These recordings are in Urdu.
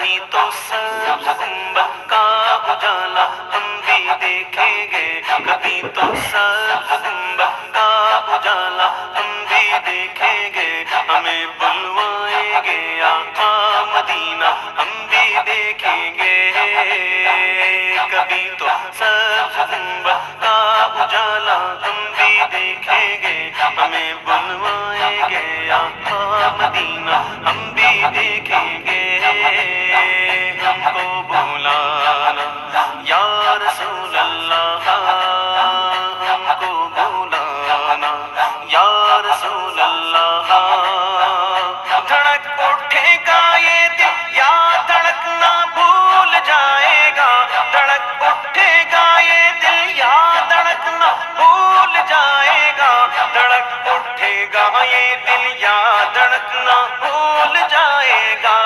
کبھی تو سبز گنبد کا اجالا ہم بھی دیکھیں گے، کبھی تو سبز گنبد کا اجالا ہم بھی دیکھیں گے، ہمیں بلوائیں گے آقا مدینہ ہم بھی دیکھیں گے، کبھی تو سبز گنبد کا اجالا ہم بھی دیکھیں گے، ہمیں بلوائیں گے آقا مدینہ ہم بھی دیکھیں گے، ہم کو بلانا یا رسول اللہ، ہم کو بلانا یا رسول اللہ، دھڑک اٹھے گا یہ دل یا دھڑکنا بھول جائے گا، دھڑک اٹھے گا یہ دل یا دھڑکنا بھول جائے گا، دھڑک اٹھے گا یہ دل یا دھڑکنا بھول جائے گا،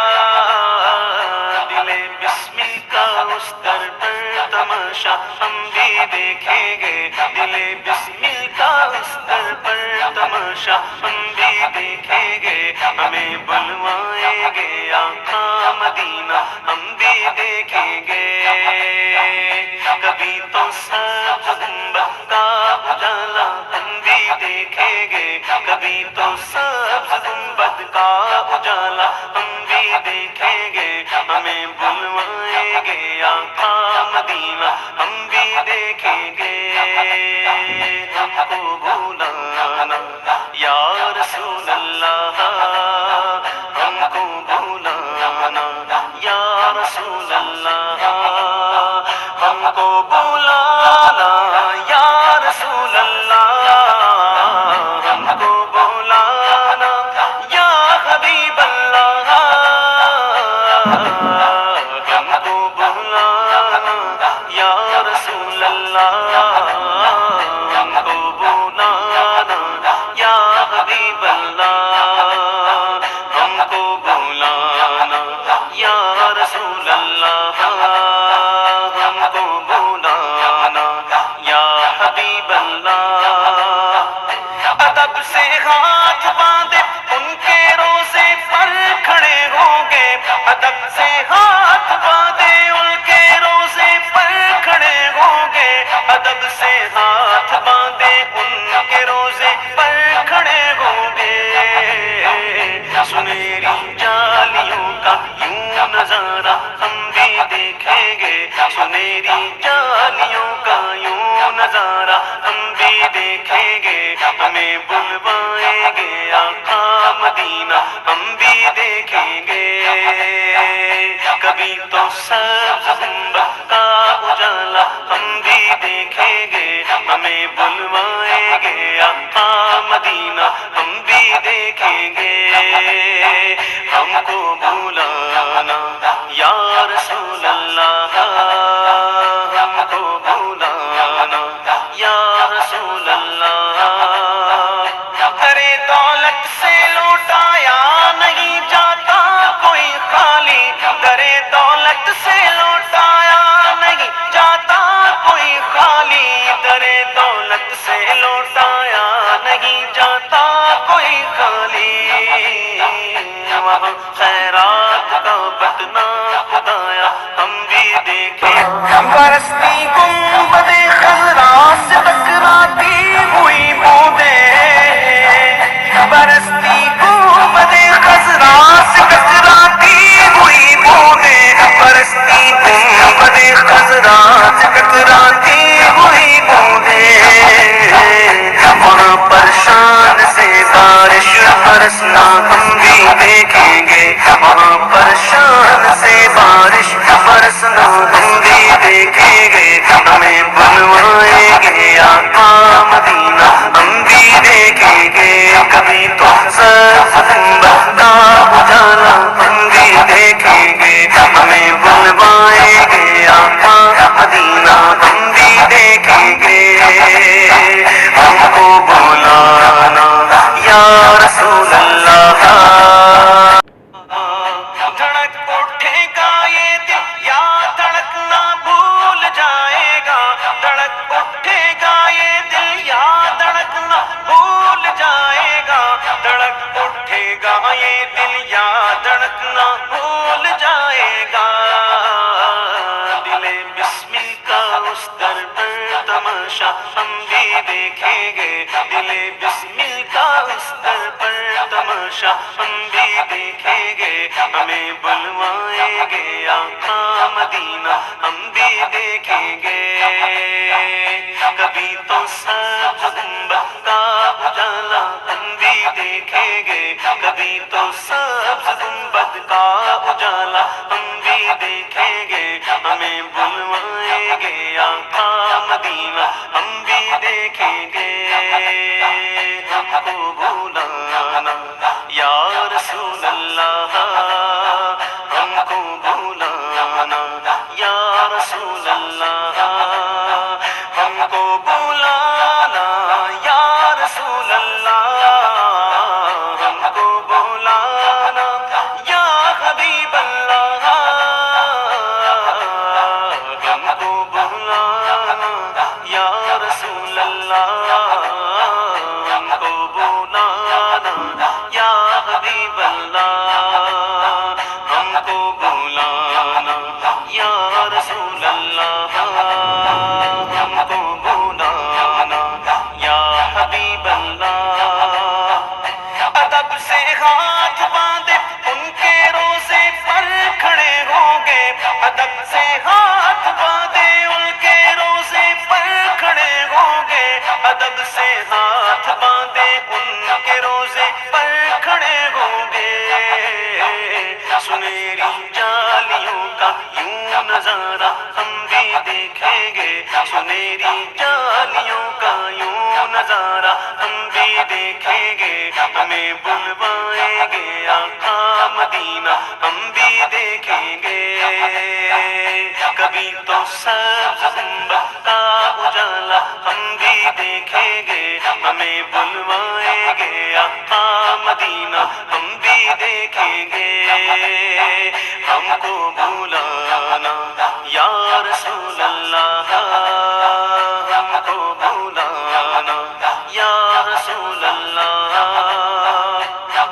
دل بسمل کا اس در پر تماشا ہم بھی دیکھیں گے، دل بسمل کا اس در پر تماشا ہم بھی دیکھیں گے، ہمیں بلوائیں گے آقا مدینہ ہم بھی دیکھیں گے، کبھی تو سبز گنبد کا اجالا ہم بھی دیکھیں گے، کبھی تو سبز گنبد کا اجالا ہم بھی دیکھیں گے، ہمیں بلوائیں گے آقا مدینہ ہم بھی دیکھیں گے، ہم کو بلانا یا رسول اللہ، ہم کو بلانا یا رسول اللہ، ہم کو بلانا یا رسول اللہ، ہم کو بلانا یا حبیب اللہ، ہم کو بلانا یا رسول اللہ، ہم کو بلانا یا حبیب اللہ، ہم کو بلانا یا رسول اللہ، ہم کو بلانا یا حبیب اللہ، ادب سے ہاتھ باندھے ان کے روزے پر کھڑے ہوں گے، ادب سے ہاتھ باندھے ان کے روزے پر کھڑے ہوں گے، ادب سے ہاتھ باندھے ان کے روزے پر کھڑے ہوں گے، سنہری جالیوں کا یوں نظارہ ہم بھی دیکھیں گے، سنہری جالیوں کا یوں نظارہ ہم بھی دیکھیں گے، ہمیں بلوائیں گے آقا مدینہ ہم بھی دیکھیں گے، کبھی تو سبز گنبد کا اجالا ہم بھی دیکھیں گے، ہمیں بلوائیں گے آقا مدینہ ہم بھی دیکھیں گے، ہم کو بلانا یا رسول اللہ، ہم کو بلانا یا رسول اللہ، درے دولت سے لوٹایا نہیں جاتا کوئی خالی، درے دولت سے لوٹایا نہیں جاتا کوئی خالی، درے دولت سے لوٹایا نہیں جاتا کوئی خالی، وہاں خیرات کا بدنا خدایا ہم بھی دیکھیں، برستی گنبد خضرا سے ٹکراتی ہوئی بوندیں، برستی گنبد خضرا سے ٹکراتی ہوئی بوندیں، برستی گنبد خضرا سے ٹکراتی ہوئی بوندیں، وہاں پر شان سے بارش برسنا ہم بھی دیکھیں گے، وہاں پر شان سے بارش برسنا ہم بھی دیکھیں گے، ہمیں بلوائیں گے آقا مدینہ ہم بھی دیکھیں گے، کبھی تو سبز گنبد کا اجالا دیکھیں گے، دل بسمل کا اس در پر تماشا ہم بھی دیکھیں گے، ہمیں بلوائیں گے آقا مدینہ ہم بھی دیکھیں گے، کبھی تو سبز گنبد کا اجالا ہم بھی دیکھیں گے، کبھی تو سبز گنبد کا اجالا ہم بھی دیکھیں گے، ہمیں بلوائیں گے آقا مدینہ ہم بھی دیکھیں گے، ہم کو بلانا یا رسول اللہ، ہم کو بلانا یا رسول اللہ، ہم کو بلانا یا رسول اللہ، ہم کو بلانا یا حبیب اللہ، ہم کو بلانا یا رسول اللہ، ہم کو بلانا یا حبیب اللہ، ہم کو بلانا یا رسول اللہ، ہم کو بلانا یا حبیب اللہ، ادب سے ہاتھ باندھے ان کے روزے پر کھڑے ہوں گے، ادب سے ہاتھ باندھے ان کے روزے پر کھڑے ہوں گے، ادب سے ہاتھ باندھے ان کے روزے پر کھڑے ہوں گے، سنہری جالیوں کا یوں نظارہ ہم بھی دیکھیں گے، سنہری جالیوں کا یوں نظارہ ہم بھی دیکھیں گے، ہمیں بلوائیں گے آقا مدینہ ہم بھی دیکھیں گے، کبھی تو سبز گنبد کا اجالا ہم بھی دیکھیں گے، ہمیں بلوائیں گے آقا مدینہ ہم بھی دیکھیں گے، ہم کو بلانا یا رسول اللہ، ہم کو بلانا یا رسول اللہ،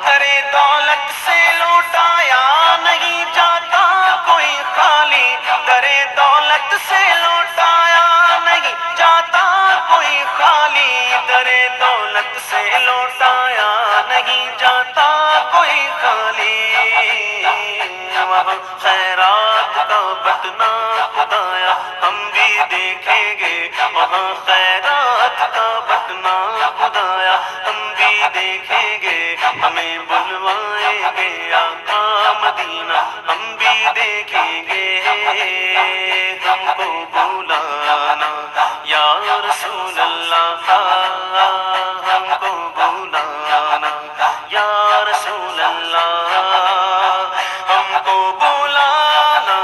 درے دولت سے لوٹایا نہیں جاتا کوئی خالی، درے دولت سے لوٹایا نہیں جاتا کوئی خالی، درے دولت سے لوٹایا نہیں جاتا کوئی خالی، وہاں خیرات کا بٹنا خدایا ہم بھی دیکھیں گے، وہاں خیرات کا بٹنا خدایا ہم بھی دیکھیں گے، ہمیں بلوائیں گے آقا مدینہ ہم بھی دیکھیں گے، ہم کو بلانا یا رسول اللہ، ہم کو بلانا یا رسول اللہ، ہم کو بلانا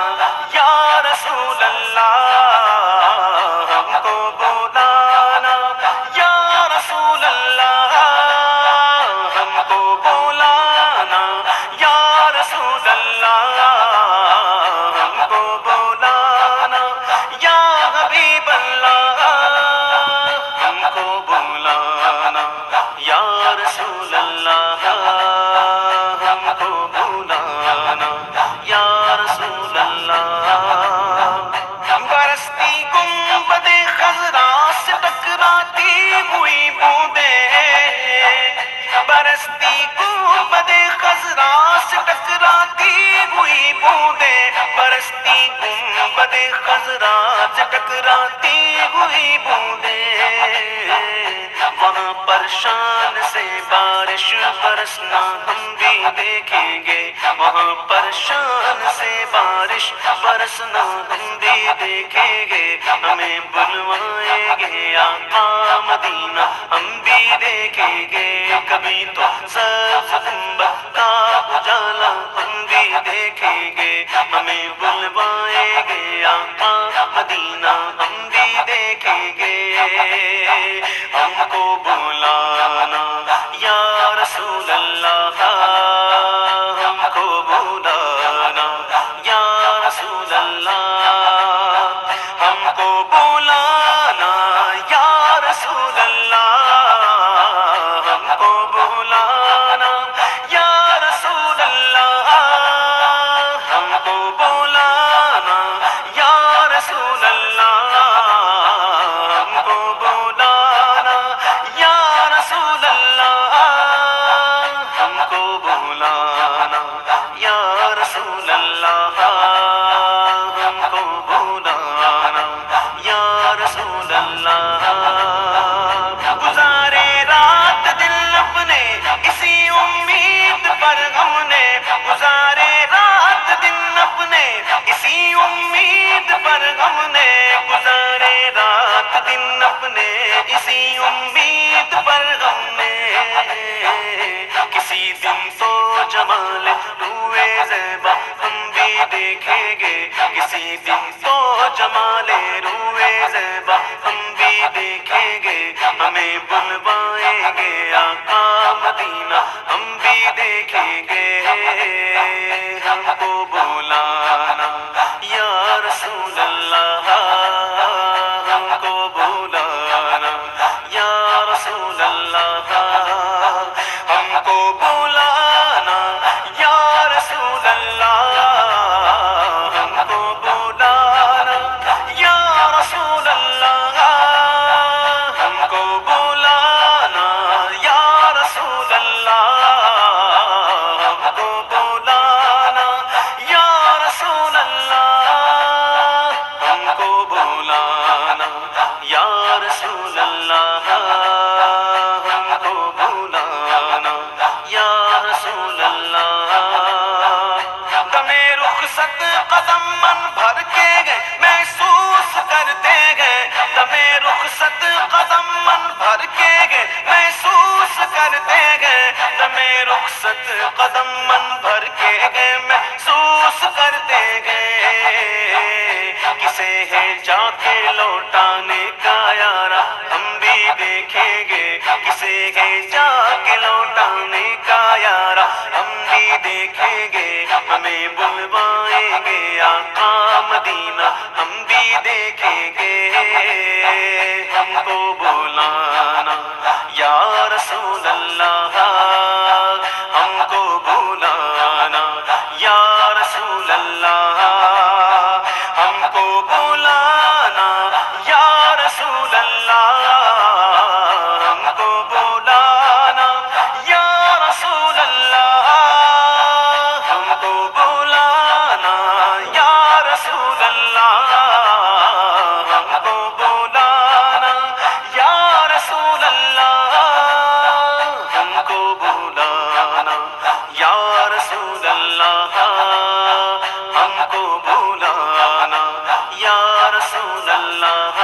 یا رسول اللہ، ہم کو بلانا یا رسول اللہ، ہم کو بلانا یا رسول اللہ، ہم کو بلانا یا حبیب اللہ، ہم کو بلانا یا رسول اللہ، ہم کو بلانا یا رسول اللہ، برستی گنبد خضرا سے ٹکراتی ہوئی بوندیں، برستی گنبد خضرا سے ٹکراتی ہوئی بوندیں، برستی گنبد خضرا سے ٹکراتی ہوئی بوندیں، وہاں پر شان سے بارش برسنا ہم بھی دیکھیں گے، وہاں پر شان سے بارش برسنا ہم بھی دیکھیں گے، ہمیں بلوائیں گے آقا مدینہ ہم بھی دیکھیں گے، کبھی تو سبز گنبد کا اجالا ہم بھی دیکھیں گے، ہمیں بلوائیں گے آقا مدینہ ہم بھی دیکھیں گے، ہم کو بلانا یا رسول اللہ، ہم کو بلانا یا رسول اللہ، ہم کو بلانا یا رسول اللہ، ہم کو بلانا یا رسول اللہ، ہم کو بلانا یا رسول اللہ، ہم کو بلانا اسی امید پر غم میں، کسی دن تو جمال روئے زیبا ہم بھی دیکھیں گے، کسی دن تو جمال روئے زیبا ہم بھی دیکھیں گے، ہمیں بلوائیں گے آقا مدینہ ہم بھی دیکھیں گے، ہم کو بلانا یا رسول اللہ، ہم کو بلانا یا رسول اللہ، ہم کو بلانا یا رسول اللہ، ہم کو بلانا یا رسول اللہ، ہم کو بلانا یا رسول اللہ، ہم کو بلانا یا رسول اللہ، ہم کو بلانا یا رسول اللہ، ہم کو بلانا یا رسول اللہ، دم رخصت قدم من بھر کے گئے محسوس کرتے گئے، دم رخصت قدم من بھر کے گئے محسوس کرتے گئے، دم رخصت قدم من بھر کے گئے محسوس کرتے گئے، کسے ہے جا کے لوٹانے کا یارا ہم بھی دیکھیں گے، کسے ہے جا کے لوٹانے کا یارا ہم بھی دیکھیں گے، ہمیں بلوائیں گے آقا مدینہ ہم بھی دیکھیں گے، ہم کو بلانا یا رسول اللہ، ہم کو بلانا یا رسول اللہ، ہم کو بلانا یا رسول اللہ، ہم کو بلانا یا رسول اللہ، ہم کو بلانا یا رسول اللہ، ہم کو بلانا یا رسول اللہ، ہم کو بلانا یا رسول اللہ، ہم کو بلانا یا رسول اللہ،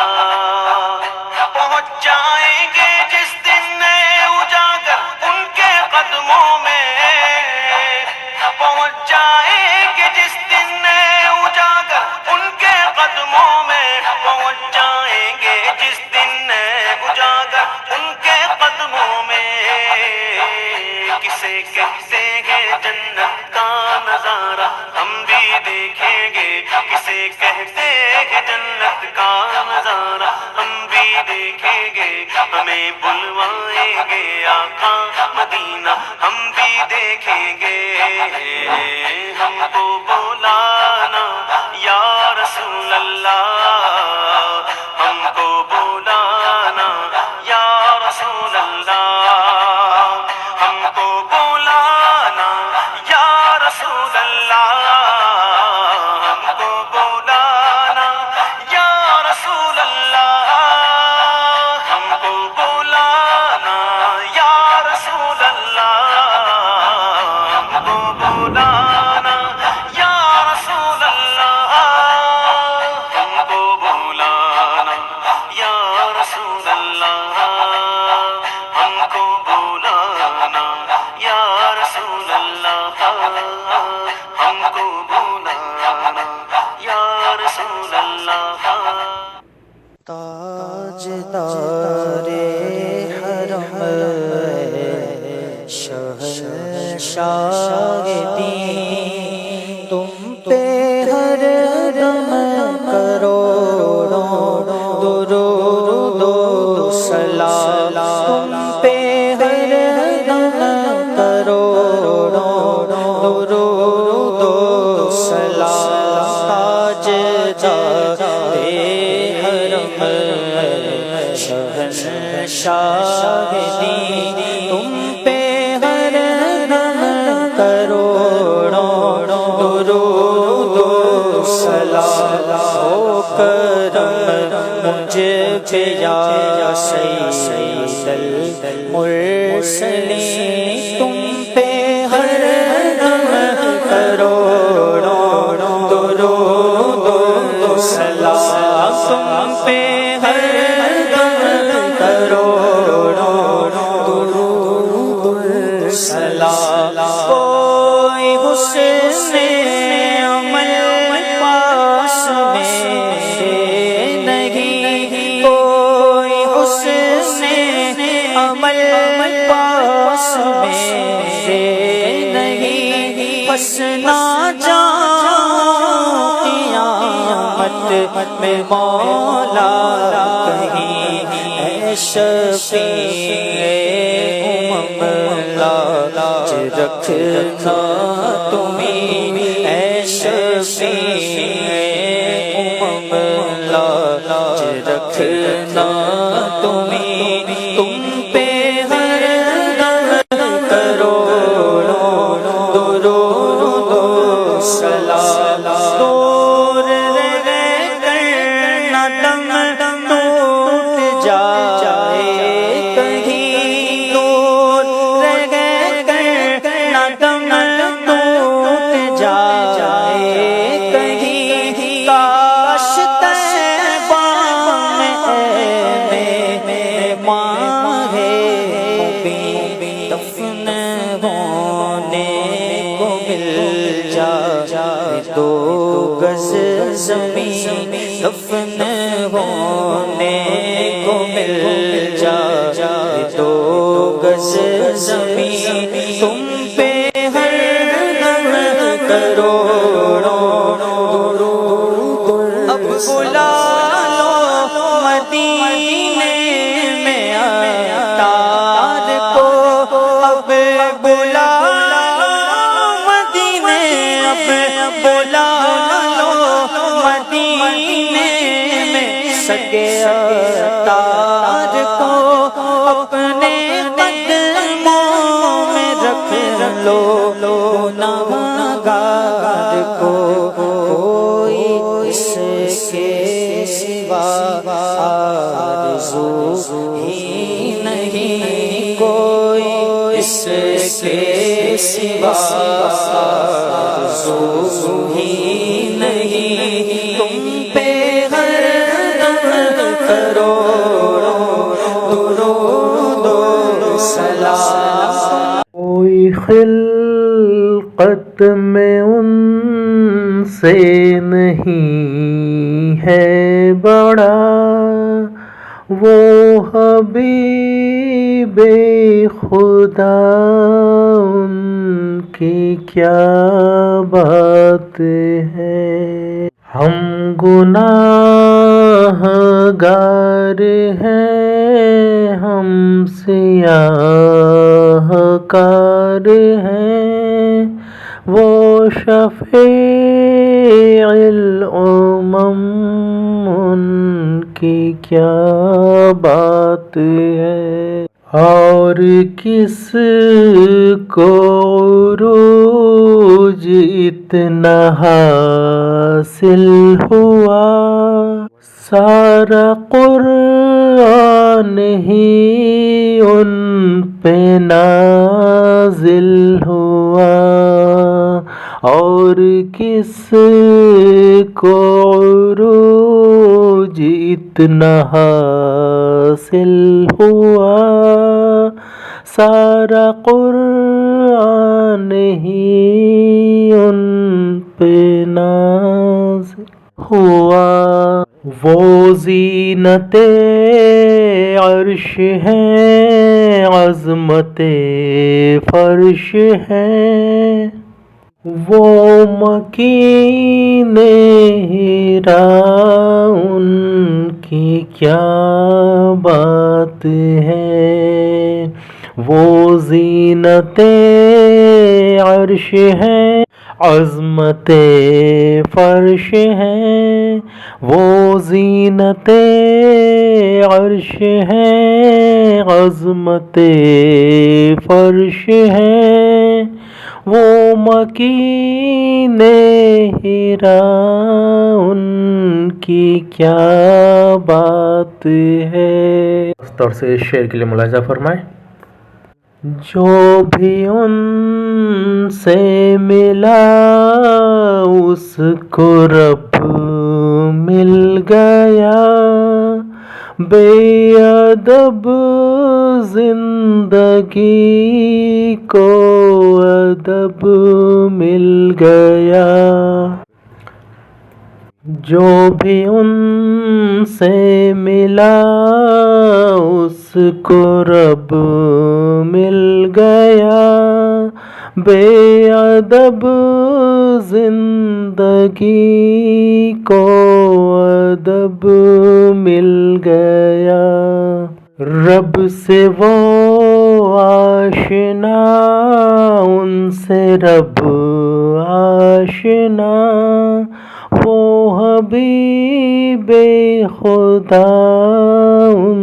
پہنچ جائیں گے جس دن اجاگر ان کے قدموں میں، پہنچ جائیں گے جس دن اجاگر ان کے قدموں میں، پہنچ جائیں گے جس دن اجاگر ان کے قدموں میں، کسے کہتے ہیں جنت کا نظارہ ہم بھی دیکھیں گے، کسے کہتے ہیں جنت کا نظارہ ہم بھی دیکھیں گے، ہمیں بلوائیں گے آقا مدینہ ہم بھی دیکھیں گے، ہم کو بلانا یا رسول اللہ، ہم کو بلانا یا رسول اللہ، ہم کو بلانا یا رسول اللہ، ہم کو بلانا یا رسول اللہ، ہم کو بلانا یا رسول اللہ، ہم کو بلانا یا رسول اللہ، ہم کو بلانا یا رسول اللہ، ہم کو بلانا یا رسول اللہ، ہم کو بلانا یا رسول اللہ، تاجدار حرم شہنشاہ دین، تم پہ ہر دم کروڑوں درود و سلام، تم پہ ہر دم کروڑوں درود و سلام، تاجدار حرم شہنشاہ دین، تم پہ ہر دم کروڑوں درود و سلام، ہو کرم مجھ پہ یا سید المرسلین، تم پہ ہر دم کروڑوں درود و سلام، تم پہ ہر دم جاؤں قیامت میں مولا کہیں اے شفیع امم لاج رکھنا تمہیں اے شفیع امم لاج رکھنا تمہیں تم پہ ہر دم کروڑوں درود و سلام دور رہ کر نہ دم ٹوٹ جائے کہیں دور رہ کر نہ دم ٹوٹ جائے کہیں کاش طیبہ میں ماہ مبین دفن ہونے کو مل جائے دو گز زمین دفن ہونے کو مل جائے دو گز زمین تم پہ ہر دم کروڑوں درود اب بلا لو مدینے میں عطار کو اب بلا لو مدینے اب بلا لو مدینے میں سگے عطار کو اپنے قدموں میں رکھ لو ناگار کو کوئی اس کے سوا آرزو ہی نہیں کوئی اس کے سوا آرزو ہی نہیں تم پہ ہر دم کروڑوں درود و سلام کوئی خلقت میں ان سے نہیں ہے بڑا وہ حبیب خدا ان کی کیا بات ہے ہم گناہ گار ہیں ہم سیاہ کار ہیں وہ شفیع الامم ان کی کیا بات ہے اور کس کو عروج اتنا حاصل ہوا سارا قرآن ہی ان پہ نازل ہوا اور کس کو عروج اتنا حاصل ہوا سارا قرآن ہی ان پہ نازل ہوا وہ زینت عرش ہے عظمت فرش ہے وہ مکین ہیرا ان کی کیا بات ہے وہ زینت عرش ہے عظمت فرش ہے وہ زینت عرش ہے عظمت فرش ہے وہ مکین ہیرا ان کی کیا بات ہے اس طور سے اس شعر کے لیے ملاحظہ فرمائیں جو بھی ان سے ملا اس کو رب مل گیا بے ادب زندگی کو ادب مل گیا جو بھی ان سے ملا اس کو رب مل گیا بے ادب زندگی کو ادب مل گیا، رب سے وہ آشنا ان سے رب آشنا، وہ حبیب خدا ان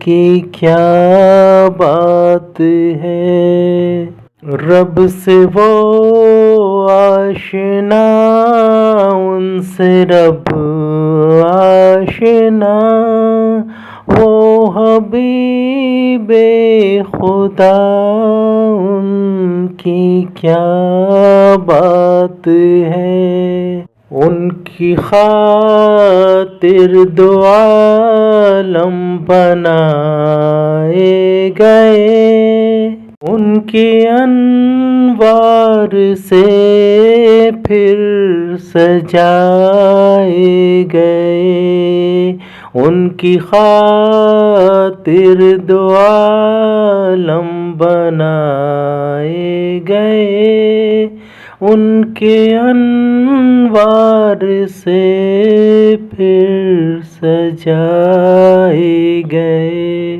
کی کیا بات ہے، رب سے وہ آشنا ان سے رب آشنا، وہ حبیب خدا ان کی کیا بات ہے، ان کی خاطر دو عالم بنائے گئے، ان کی انوار سے پھر سجائے گئے، ان کی خاطر دو عالم بنائے گئے، ان کے انوار سے پھر سجائے گئے۔